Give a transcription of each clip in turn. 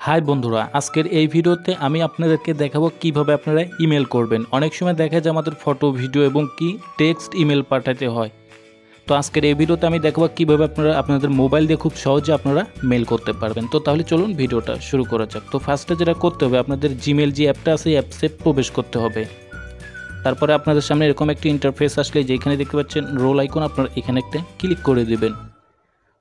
High বন্ধুরা, আজকের এই ভিডিওতে আমি আপনাদেরকে দেখাবো কিভাবে আপনারা ইমেল করবেন। অনেক সময় দেখা যায় আমাদের ফটো, ভিডিও এবং টেক্সট ইমেল পাঠাতে হয়। তো আজকের এই ভিডিওতে আমি দেখাবো কিভাবে আপনারা আপনাদের মোবাইল দিয়ে খুব সহজে আপনারা মেল করতে পারবেন। তো তাহলে চলুন ভিডিওটা শুরু করা যাক। তো ফার্স্টে যেটা করতে হবে, আপনাদের জিমেল যে অ্যাপটা আছে এই অ্যাপসে প্রবেশ করতে হবে। তারপরে আপনাদের সামনে এরকম একটা ইন্টারফেস আসলে যেখানে দেখতে পাচ্ছেন রোল আইকন, আপনারা এখানে একটা ক্লিক করে দিবেন।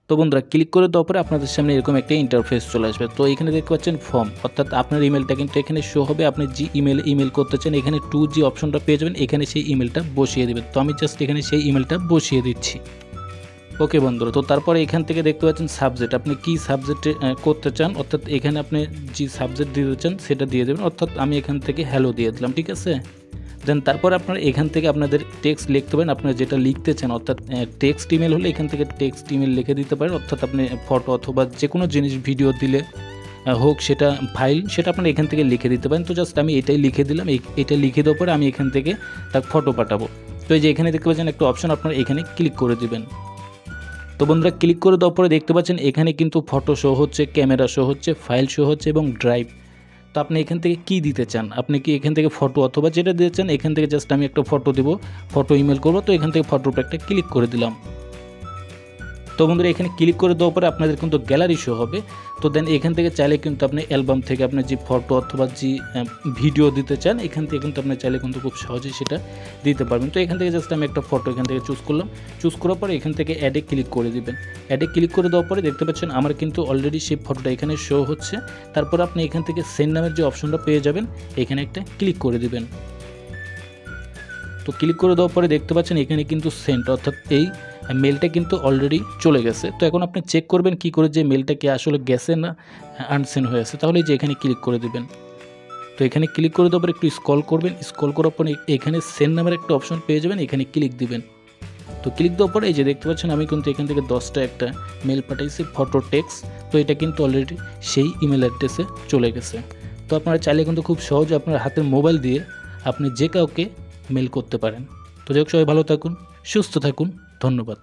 তো বন্ধুরা, ক্লিক করে দেওয়ার পরে আপনাদের সামনে এরকম একটা ইন্টারফেস চলে আসবে। তো এখানে দেখতে পাচ্ছেন ফর্ম, অর্থাৎ আপনার ইমেলটা কিন্তু এখানে শো হবে। আপনি যে ইমেল করতে চান এখানে 2G অপশনটা পেয়ে যাবেন, এখানে সেই ইমেলটা বসিয়ে দেবেন। তো আমি জাস্ট এখানে সেই ইমেলটা বসিয়ে দিচ্ছি। ওকে বন্ধুরা, তো তারপরে এখান থেকে দেখতে পাচ্ছেন সাবজেক্ট, আপনি কি সাবজেক্টে করতে চান, অর্থাৎ এখানে আপনি যে সাবজেক্ট দিতে চান সেটা দিয়ে দেবেন। অর্থাৎ আমি এখান থেকে হ্যালো দিয়ে দিলাম, ঠিক আছে। দেন তারপর আপনারা এখান থেকে আপনাদের টেক্সট লিখতে পারেন, আপনারা যেটা লিখতে চান। অর্থাৎ টেক্সট ইমেল হলে এখান থেকে টেক্সট ইমেল লিখে দিতে পারেন। অর্থাৎ আপনি ফটো অথবা যে কোনো জিনিস ভিডিও দিলে হোক, সেটা ফাইল, সেটা আপনারা এখান থেকে লিখে দিতে পারেন। তো জাস্ট আমি এটাই লিখে দিলাম। এটা লিখে দেওয়ার পরে আমি এখান থেকে তার ফটো পাঠাবো। তো এই যে এখানে দেখতে পাচ্ছেন একটা অপশন, আপনারা এখানে ক্লিক করে দিবেন। তো বন্ধুরা, ক্লিক করে দেওয়ার পরে দেখতে পাচ্ছেন এখানে কিন্তু ফটো শো হচ্ছে, ক্যামেরা শো হচ্ছে, ফাইল শো হচ্ছে এবং ড্রাইভ। তো আপনি এখান থেকে কি দিতে চান, আপনি কি এখান থেকে ফটো অথবা যেটা দিতে চান এখান থেকে জাস্ট আমি একটা ফটো দেবো, ফটো ইমেল করবো। তো এখান থেকে ফটোটা একটা ক্লিক করে দিলাম। তো বন্ধুরা, এখানে ক্লিক করে দেওয়ার পরে আপনাদের কিন্তু গ্যালারি শো হবে। তো দেন এখান থেকে চাইলে কিন্তু আপনি অ্যালবাম থেকে আপনি যে ফটো অথবা যে ভিডিও দিতে চান এখান থেকে কিন্তু আপনি চাইলে কিন্তু খুব সহজেই সেটা দিতে পারবেন। তো এখান থেকে জাস্ট আমি একটা ফটো এখান থেকে চুজ করলাম। চুজ করার পরে এখান থেকে অ্যাডে ক্লিক করে দিবেন। অ্যাডে ক্লিক করে দেওয়ার পরে দেখতে পাচ্ছেন আমার কিন্তু অলরেডি সেই ফটোটা এখানে শো হচ্ছে। তারপর আপনি এখান থেকে সেন্ড নামের যে অপশনটা পেয়ে যাবেন, এখানে একটা ক্লিক করে দিবেন। তো ক্লিক করে দেওয়ার পরে দেখতে পাচ্ছেন এখানে কিন্তু সেন্ড, অর্থাৎ এই মেলটা কিন্তু অলরেডি চলে গেছে। তো এখন আপনি চেক করবেন কি করে যে মেলটা কি আসলে গেছে না আনসেন্ড হয়ে আছে। তাহলে যে এখানে ক্লিক করে দিবেন। তো এখানে ক্লিক করে দেওয়ার পর একটু স্ক্রল করবেন। স্ক্রল করার পর এখানে সেন্ড নামের একটা অপশন পেয়ে যাবেন, এখানে ক্লিক দিবেন। তো ক্লিক দেওয়ার পরে এই যে দেখতে পাচ্ছেন আমি কিন্তু এখান থেকে 10টা একটা মেল পাঠাইছি, ফটো, টেক্সট। তো এটা কিন্তু অলরেডি সেই ইমেল অ্যাড্রেসে চলে গেছে। তো আপনারা চাইলে কিন্তু খুব সহজে আপনার হাতের মোবাইল দিয়ে আপনি যে কাউকে মেল করতে পারেন। তো যাই হোক, সবাই ভালো থাকুন, সুস্থ থাকুন, ধন্যবাদ।